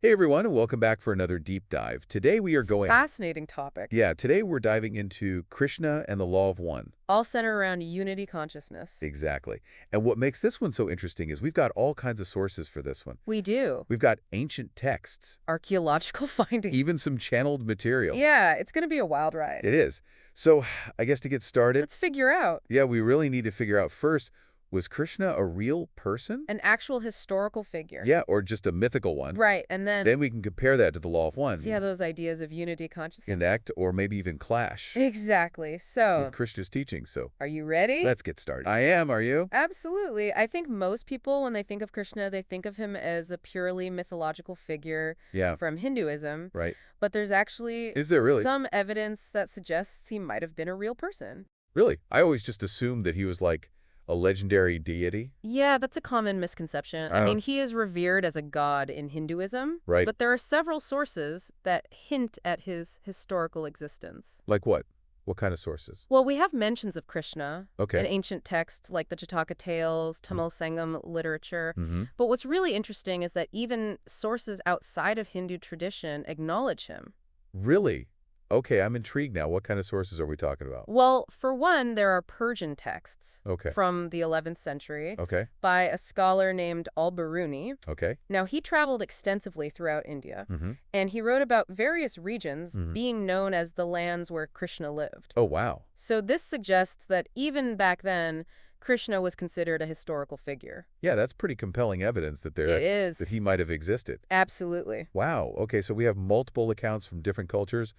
Hey everyone, and welcome back for another deep dive. Today we are going, Fascinating topic. today we're diving into Krishna and the Law of One. All centered around unity consciousness. Exactly. And what makes this one so interesting is we've got all kinds of sources for this one. We do. We've got ancient texts, Archaeological findings. even some channeled material. Yeah, it's going to be a wild ride. It is. So, I guess to get started, Let's figure out. yeah, we really need to figure out first, was Krishna a real person? An actual historical figure. Yeah, or just a mythical one? Right, and then Then we can compare that to the Law of One. see how those ideas of unity consciousness... Connect, or maybe even clash Exactly. So, with Krishna's teachings. So, are you ready? let's get started. I am, are you? Absolutely. I think most people, when they think of Krishna, they think of him as a purely mythological figure Yeah, from Hinduism. right. But there's actually Is there really? some evidence that suggests he might have been a real person. Really? I always just assumed that he was like a legendary deity. Yeah, that's a common misconception. I Oh. mean, he is revered as a god in Hinduism, Right. but there are several sources that hint at his historical existence. Like what? What kind of sources? Well, we have mentions of Krishna in Okay. ancient texts like the Jataka Tales, Tamil Sangam literature. Mm-hmm. But what's really interesting is that even sources outside of Hindu tradition acknowledge him. Really? Okay, I'm intrigued now. What kind of sources are we talking about? Well, for one, there are Persian texts Okay. from the 11th century Okay. by a scholar named al-Biruni. Okay. Now, he traveled extensively throughout India, Mm-hmm. and he wrote about various regions Mhm. being known as the lands where Krishna lived. Oh, wow. So this suggests that even back then, Krishna was considered a historical figure. Yeah, that's pretty compelling evidence that It that is. he might have existed. Absolutely. Wow. Okay, so we have multiple accounts from different cultures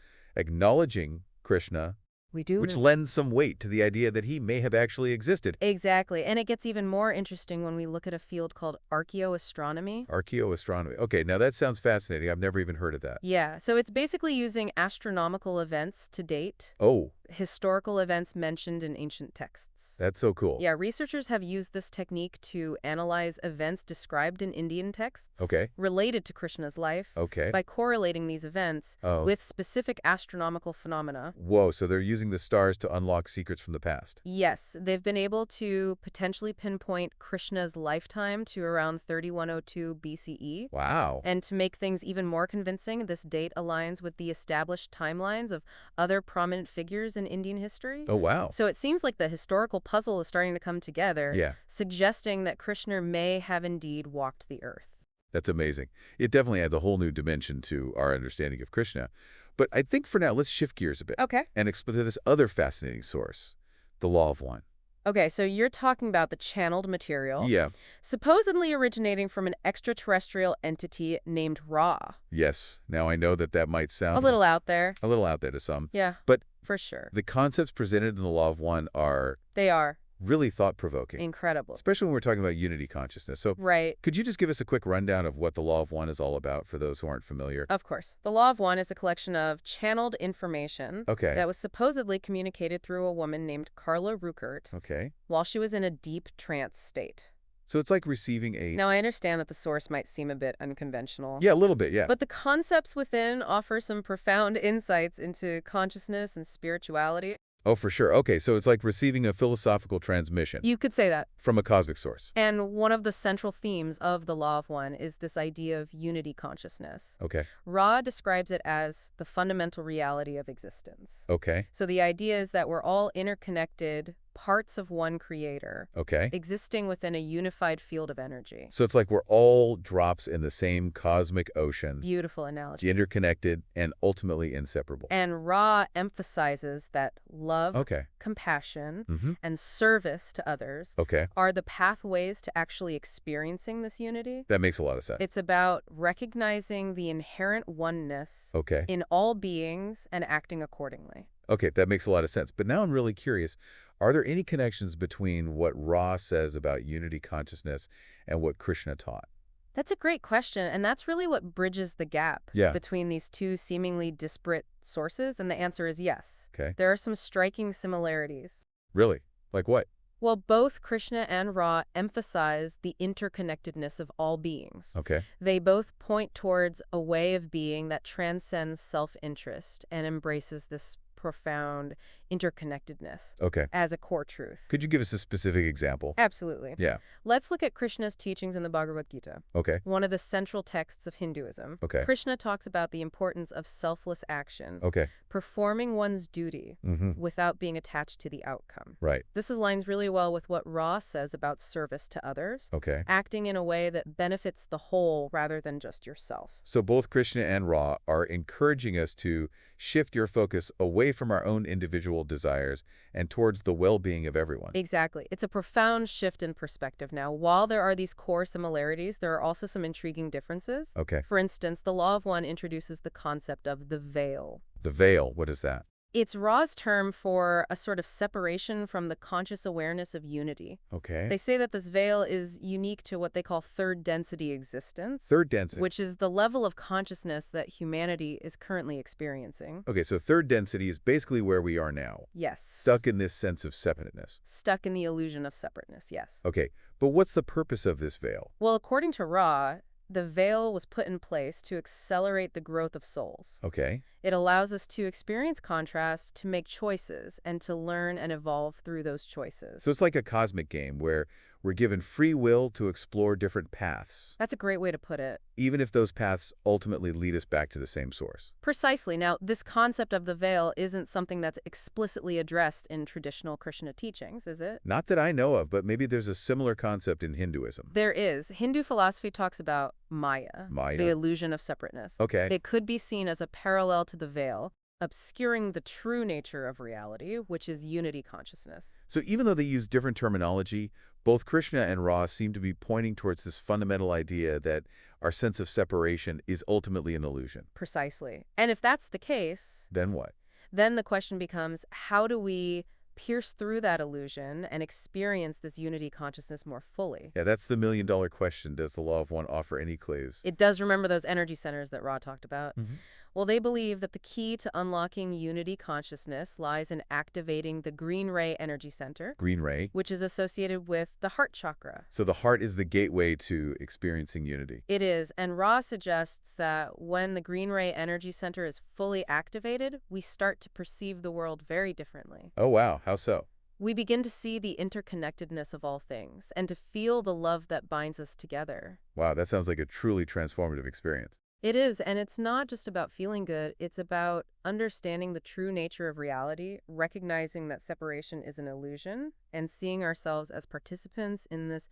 acknowledging Krishna, We do. which lends some weight to the idea that he may have actually existed. Exactly. And it gets even more interesting when we look at a field called archaeoastronomy. Archaeoastronomy. Okay, now that sounds fascinating. I've never even heard of that. Yeah, so it's basically using astronomical events to date, Oh, historical events mentioned in ancient texts. that's so cool. Yeah, researchers have used this technique to analyze events described in Indian texts Okay. related to Krishna's life Okay. by correlating these events Oh. with specific astronomical phenomena. Whoa, so they're using the stars to unlock secrets from the past. Yes, they've been able to potentially pinpoint Krishna's lifetime to around 3102 BCE. Wow. And to make things even more convincing, this date aligns with the established timelines of other prominent figures in Indian history. Oh, wow. So it seems like the historical puzzle is starting to come together, Yeah, suggesting that Krishna may have indeed walked the earth. that's amazing. It definitely adds a whole new dimension to our understanding of Krishna. But I think for now, let's shift gears a bit Okay. and explore this other fascinating source, the Law of One. Okay, so you're talking about the channeled material, Yeah, supposedly originating from an extraterrestrial entity named Ra. yes. Now I know that that might sound A little out there. a little out there to some, Yeah, but for sure. the concepts presented in the Law of One are They are really thought-provoking, incredible. especially when we're talking about unity consciousness. So Right. could you just give us a quick rundown of what the Law of One is all about for those who aren't familiar? Of course. The Law of One is a collection of channeled information Okay. that was supposedly communicated through a woman named Carla Ruckert Okay. while she was in a deep trance state. So it's like receiving a... Now, I understand that the source might seem a bit unconventional. Yeah, a little bit, yeah. But the concepts within offer some profound insights into consciousness and spirituality. Oh, for sure. Okay, so it's like receiving a philosophical transmission You could say that. from a cosmic source. And one of the central themes of the Law of One is this idea of unity consciousness. Okay. Ra describes it as the fundamental reality of existence. Okay. So the idea is that we're all interconnected parts of one creator, Okay. existing within a unified field of energy. So it's like we're all drops in the same cosmic ocean, Beautiful analogy. interconnected and ultimately inseparable. And Ra emphasizes that love, Okay. compassion, Mm-hmm. and service to others Okay. are the pathways to actually experiencing this unity. That makes a lot of sense. It's about recognizing the inherent oneness Okay. in all beings and acting accordingly. Okay, that makes a lot of sense. But now I'm really curious. Are there any connections between what Ra says about unity consciousness and what Krishna taught? That's a great question, and that's really what bridges the gap Yeah. between these two seemingly disparate sources, and the answer is yes. Okay. There are some striking similarities. Really? Like what? Well, both Krishna and Ra emphasize the interconnectedness of all beings. Okay. They both point towards a way of being that transcends self-interest and embraces this profound interconnectedness Okay. as a core truth. Could you give us a specific example? Absolutely. Yeah. Let's look at Krishna's teachings in the Bhagavad Gita, Okay. one of the central texts of Hinduism. Okay. Krishna talks about the importance of selfless action, Okay. performing one's duty Mm-hmm. without being attached to the outcome. Right. This aligns really well with what Ra says about service to others, Okay. acting in a way that benefits the whole rather than just yourself. So both Krishna and Ra are encouraging us to shift your focus away from our own individual desires and towards the well-being of everyone. Exactly. It's a profound shift in perspective now. While there are these core similarities, there are also some intriguing differences. Okay. For instance, the Law of One introduces the concept of the veil. The veil, what is that? It's Ra's term for a sort of separation from the conscious awareness of unity. Okay. They say that this veil is unique to what they call third density existence, Third density. which is the level of consciousness that humanity is currently experiencing. Okay, so third density is basically where we are now, Yes. stuck in this sense of separateness. Stuck in the illusion of separateness, yes. Okay, but what's the purpose of this veil? Well, according to Ra, the veil was put in place to accelerate the growth of souls. Okay. It allows us to experience contrast, to make choices, and to learn and evolve through those choices. So it's like a cosmic game where we're given free will to explore different paths, That's a great way to put it. even if those paths ultimately lead us back to the same source. Precisely. Now, this concept of the veil isn't something that's explicitly addressed in traditional Krishna teachings, is it? Not that I know of, but maybe there's a similar concept in Hinduism. There is. Hindu philosophy talks about Maya, Maya. the illusion of separateness. Okay. It could be seen as a parallel to the veil, obscuring the true nature of reality, which is unity consciousness. So even though they use different terminology, both Krishna and Ra seem to be pointing towards this fundamental idea that our sense of separation is ultimately an illusion. Precisely. And if that's the case, Then what? then the question becomes, how do we pierce through that illusion and experience this unity consciousness more fully? Yeah, that's the million-dollar question. Does the law of one offer any clues? It does remember those energy centers that Ra talked about. Mhm. Well, they believe that the key to unlocking unity consciousness lies in activating the green ray energy center, Green ray. which is associated with the heart chakra. So the heart is the gateway to experiencing unity. It is, and Ra suggests that when the green ray energy center is fully activated, we start to perceive the world very differently. Oh, wow. How so? We begin to see the interconnectedness of all things and to feel the love that binds us together. Wow, that sounds like a truly transformative experience. It is, and it's not just about feeling good, it's about understanding the true nature of reality, recognizing that separation is an illusion, and seeing ourselves as participants in this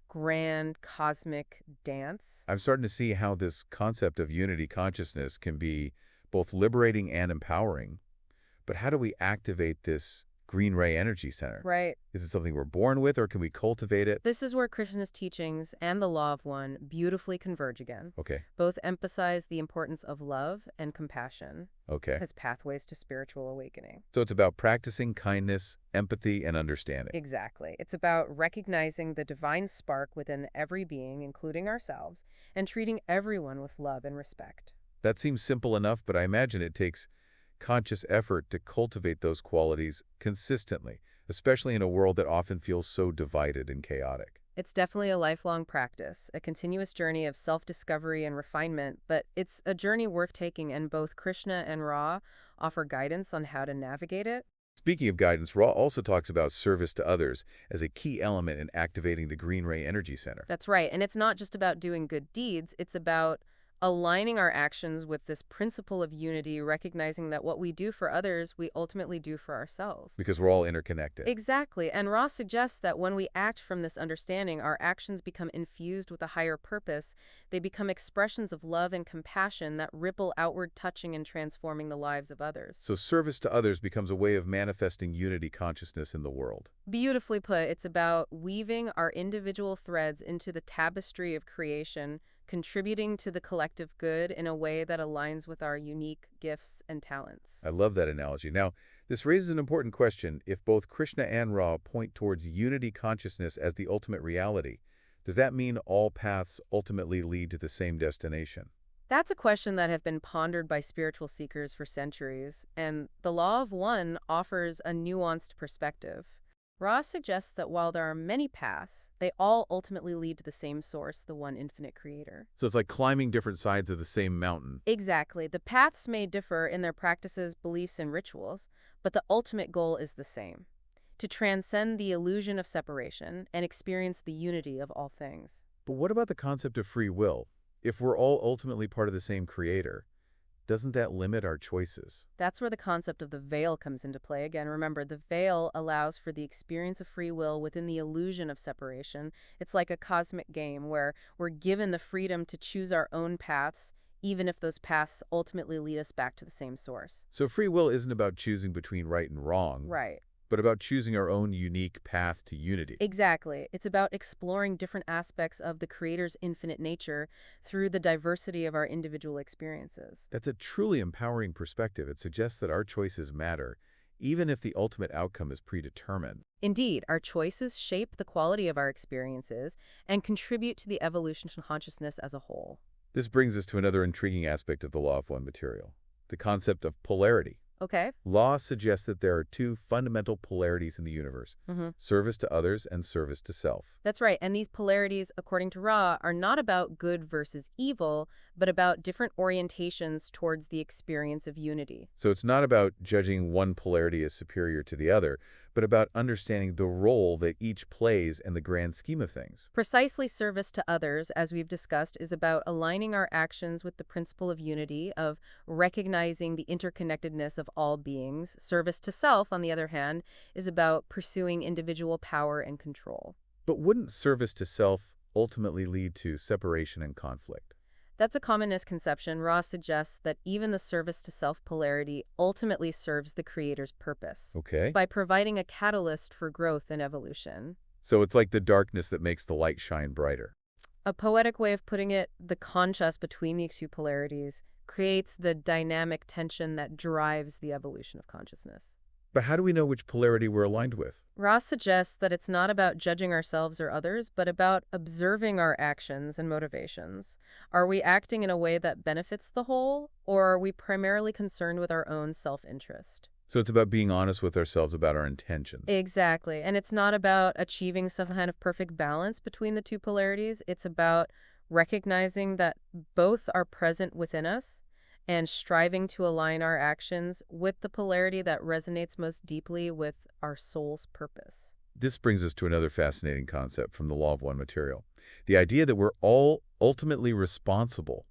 grand cosmic dance. I'm starting to see how this concept of unity consciousness can be both liberating and empowering. But how do we activate this green ray energy center? Right. Is it something we're born with, or can we cultivate it? This is where Krishna's teachings and the Law of One beautifully converge again. Okay. Both emphasize the importance of love and compassion Okay. as pathways to spiritual awakening. So it's about practicing kindness, empathy, and understanding. Exactly. It's about recognizing the divine spark within every being, including ourselves, and treating everyone with love and respect. That seems simple enough, but I imagine it takes conscious effort to cultivate those qualities consistently, especially in a world that often feels so divided and chaotic. It's definitely a lifelong practice, a continuous journey of self-discovery and refinement, but it's a journey worth taking, and both Krishna and Ra offer guidance on how to navigate it. Speaking of guidance, Ra also talks about service to others as a key element in activating the Green Ray Energy Center. That's right, and it's not just about doing good deeds, it's about aligning our actions with this principle of unity, recognizing that what we do for others, we ultimately do for ourselves. Because we're all interconnected. Exactly, and Ross suggests that when we act from this understanding, our actions become infused with a higher purpose. They become expressions of love and compassion that ripple outward, touching and transforming the lives of others. So service to others becomes a way of manifesting unity consciousness in the world. Beautifully put, it's about weaving our individual threads into the tapestry of creation, contributing to the collective good in a way that aligns with our unique gifts and talents. I love that analogy. Now, this raises an important question. If both Krishna and Ra point towards unity consciousness as the ultimate reality, does that mean all paths ultimately lead to the same destination? That's a question that have been pondered by spiritual seekers for centuries, and the Law of One offers a nuanced perspective. Ra suggests that while there are many paths, they all ultimately lead to the same source, the one infinite creator. So it's like climbing different sides of the same mountain. Exactly. The paths may differ in their practices, beliefs, and rituals, but the ultimate goal is the same: to transcend the illusion of separation and experience the unity of all things. But what about the concept of free will? If we're all ultimately part of the same creator, doesn't that limit our choices? That's where the concept of the veil comes into play. Again, remember, the veil allows for the experience of free will within the illusion of separation. It's like a cosmic game where we're given the freedom to choose our own paths, even if those paths ultimately lead us back to the same source. So free will isn't about choosing between right and wrong, Right. but about choosing our own unique path to unity. Exactly. It's about exploring different aspects of the Creator's infinite nature through the diversity of our individual experiences. That's a truly empowering perspective. It suggests that our choices matter, even if the ultimate outcome is predetermined. Indeed, our choices shape the quality of our experiences and contribute to the evolution of consciousness as a whole. This brings us to another intriguing aspect of the law of one material, the concept of polarity. Okay? Law suggests that there are two fundamental polarities in the universe, service to others and service to self. That's right. And these polarities, according to Ra, are not about good versus evil, but about different orientations towards the experience of unity. So it's not about judging one polarity as superior to the other, but about understanding the role that each plays in the grand scheme of things. Precisely, service to others, as we've discussed, is about aligning our actions with the principle of unity, of recognizing the interconnectedness of all beings. Service to self, on the other hand, is about pursuing individual power and control. But wouldn't service to self ultimately lead to separation and conflict? That's a common misconception. Ross suggests that even the service to self polarity ultimately serves the creator's purpose Okay. by providing a catalyst for growth and evolution. So it's like the darkness that makes the light shine brighter. A poetic way of putting it, the contrast between these two polarities creates the dynamic tension that drives the evolution of consciousness. But how do we know which polarity we're aligned with? Ross suggests that it's not about judging ourselves or others, but about observing our actions and motivations. Are we acting in a way that benefits the whole, or are we primarily concerned with our own self-interest? So it's about being honest with ourselves about our intentions. Exactly. And it's not about achieving some kind of perfect balance between the two polarities. It's about recognizing that both are present within us and striving to align our actions with the polarity that resonates most deeply with our soul's purpose. This brings us to another fascinating concept from the law of one material. The idea that we're all ultimately responsible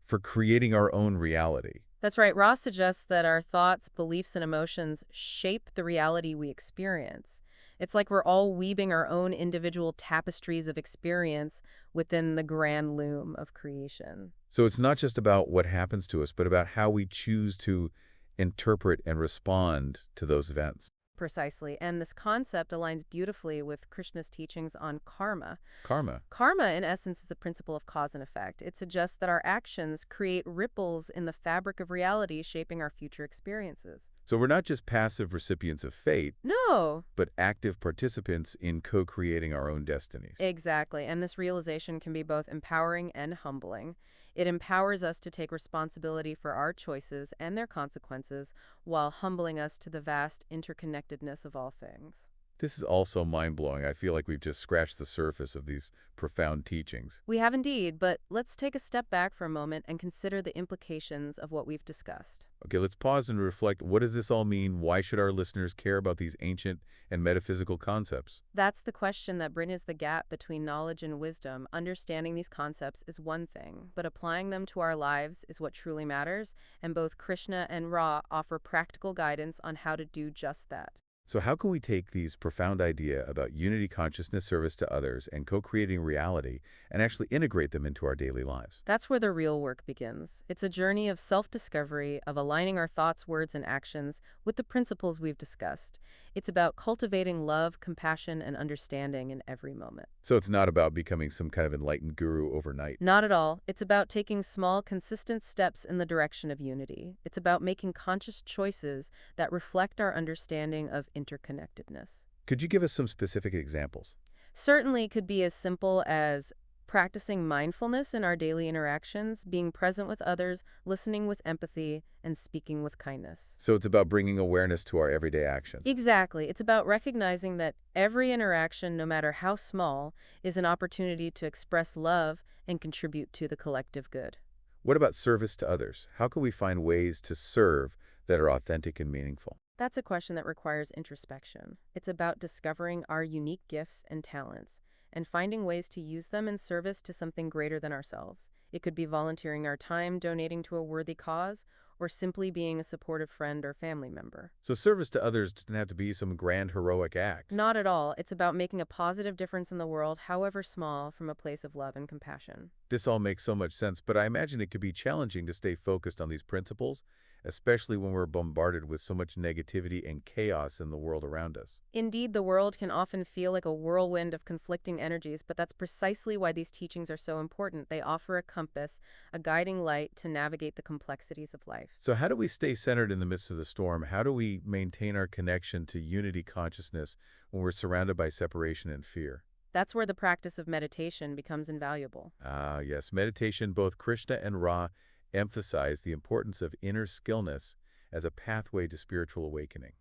for creating our own reality. That's right. Ross suggests that our thoughts, beliefs, and emotions shape the reality we experience. It's like we're all weaving our own individual tapestries of experience within the grand loom of creation. So it's not just about what happens to us, but about how we choose to interpret and respond to those events. Precisely. And this concept aligns beautifully with Krishna's teachings on karma. Karma. Karma, in essence, is the principle of cause and effect. It suggests that our actions create ripples in the fabric of reality, shaping our future experiences. So we're not just passive recipients of fate, No, but active participants in co-creating our own destinies. exactly. And this realization can be both empowering and humbling. It empowers us to take responsibility for our choices and their consequences while humbling us to the vast interconnectedness of all things. This is also mind-blowing. I feel like we've just scratched the surface of these profound teachings. We have indeed, but let's take a step back for a moment and consider the implications of what we've discussed. Okay, let's pause and reflect. What does this all mean? Why should our listeners care about these ancient and metaphysical concepts? That's the question that bridges the gap between knowledge and wisdom. Understanding these concepts is one thing, but applying them to our lives is what truly matters, and both Krishna and Ra offer practical guidance on how to do just that. So how can we take these profound ideas about unity consciousness, service to others, and co-creating reality and actually integrate them into our daily lives? That's where the real work begins. It's a journey of self-discovery, of aligning our thoughts, words, and actions with the principles we've discussed. It's about cultivating love, compassion, and understanding in every moment. So it's not about becoming some kind of enlightened guru overnight. Not at all. It's about taking small, consistent steps in the direction of unity. It's about making conscious choices that reflect our understanding of interconnectedness. Could you give us some specific examples? Certainly could be as simple as Practicing mindfulness in our daily interactions, being present with others, listening with empathy, and speaking with kindness. So it's about bringing awareness to our everyday actions. Exactly. It's about recognizing that every interaction, no matter how small, is an opportunity to express love and contribute to the collective good. What about service to others? How can we find ways to serve that are authentic and meaningful? That's a question that requires introspection. It's about discovering our unique gifts and talents and finding ways to use them in service to something greater than ourselves. It could be volunteering our time, donating to a worthy cause, or simply being a supportive friend or family member. So service to others doesn't have to be some grand heroic act. Not at all. It's about making a positive difference in the world, however small, from a place of love and compassion. This all makes so much sense, but I imagine it could be challenging to stay focused on these principles, especially when we're bombarded with so much negativity and chaos in the world around us. Indeed, the world can often feel like a whirlwind of conflicting energies, but that's precisely why these teachings are so important. They offer a compass, a guiding light to navigate the complexities of life. So how do we stay centered in the midst of the storm? How do we maintain our connection to unity consciousness when we're surrounded by separation and fear? That's where the practice of meditation becomes invaluable. Ah, yes, meditation, both Krishna and Ra emphasize the importance of inner stillness as a pathway to spiritual awakening.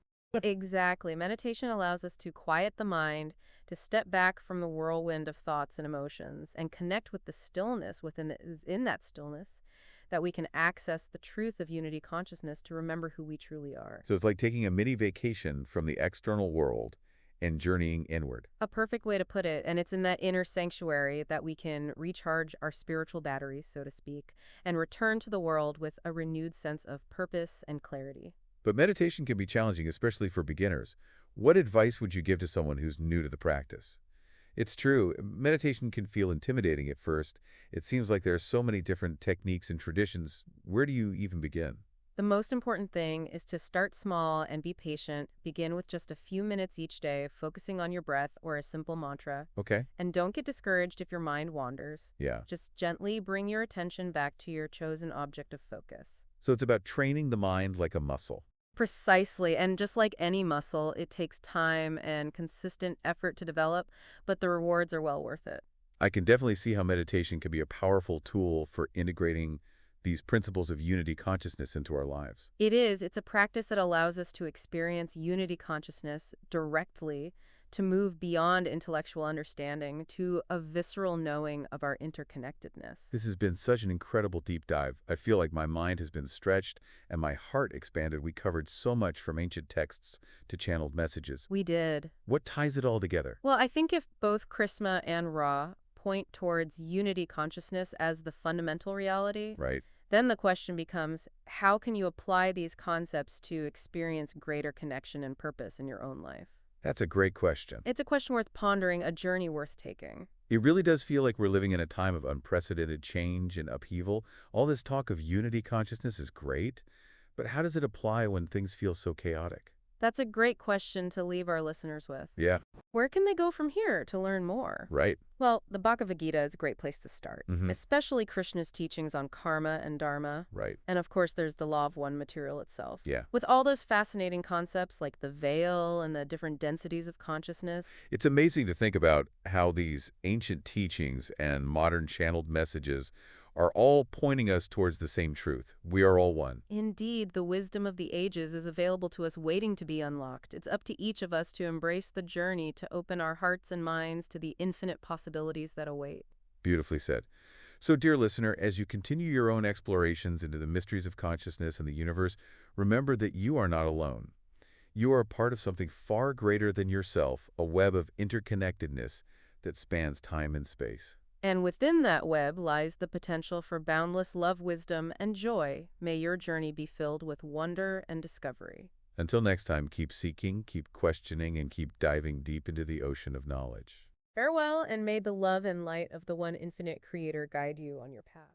Exactly. Meditation allows us to quiet the mind, to step back from the whirlwind of thoughts and emotions, and connect with the stillness in that stillness, that we can access the truth of unity consciousness to remember who we truly are. So it's like taking a mini vacation from the external world and journeying inward. A perfect way to put it, and it's in that inner sanctuary that we can recharge our spiritual batteries, so to speak, and return to the world with a renewed sense of purpose and clarity. But meditation can be challenging, especially for beginners. What advice would you give to someone who's new to the practice? It's true, meditation can feel intimidating at first. It seems like there are so many different techniques and traditions. Where do you even begin? The most important thing is to start small and be patient. Begin with just a few minutes each day, focusing on your breath or a simple mantra. Okay. And don't get discouraged if your mind wanders. Yeah. Just gently bring your attention back to your chosen object of focus. So it's about training the mind like a muscle. Precisely. And just like any muscle, it takes time and consistent effort to develop, but the rewards are well worth it. I can definitely see how meditation can be a powerful tool for integrating these principles of unity consciousness into our lives. It is. It's a practice that allows us to experience unity consciousness directly, to move beyond intellectual understanding to a visceral knowing of our interconnectedness. This has been such an incredible deep dive. I feel like my mind has been stretched and my heart expanded. We covered so much from ancient texts to channeled messages. We did. What ties it all together? Well, I think if both Krishna and Ra point towards unity consciousness as the fundamental reality, Right. then the question becomes, how can you apply these concepts to experience greater connection and purpose in your own life? That's a great question. It's a question worth pondering, a journey worth taking. It really does feel like we're living in a time of unprecedented change and upheaval. All this talk of unity consciousness is great, but how does it apply when things feel so chaotic? That's a great question to leave our listeners with. Yeah, Where can they go from here to learn more? right. Well, the Bhagavad Gita is a great place to start, Mm-hmm. especially Krishna's teachings on karma and dharma. Right. And of course, there's the Law of One material itself. Yeah. With all those fascinating concepts like the veil and the different densities of consciousness. It's amazing to think about how these ancient teachings and modern channeled messages are all pointing us towards the same truth. We are all one. Indeed, the wisdom of the ages is available to us, waiting to be unlocked. It's up to each of us to embrace the journey, to open our hearts and minds to the infinite possibilities that await. Beautifully said. So, dear listener, as you continue your own explorations into the mysteries of consciousness and the universe, remember that you are not alone. You are a part of something far greater than yourself, a web of interconnectedness that spans time and space. And within that web lies the potential for boundless love, wisdom, and joy. May your journey be filled with wonder and discovery. Until next time, keep seeking, keep questioning, and keep diving deep into the ocean of knowledge. Farewell, and may the love and light of the one infinite creator guide you on your path.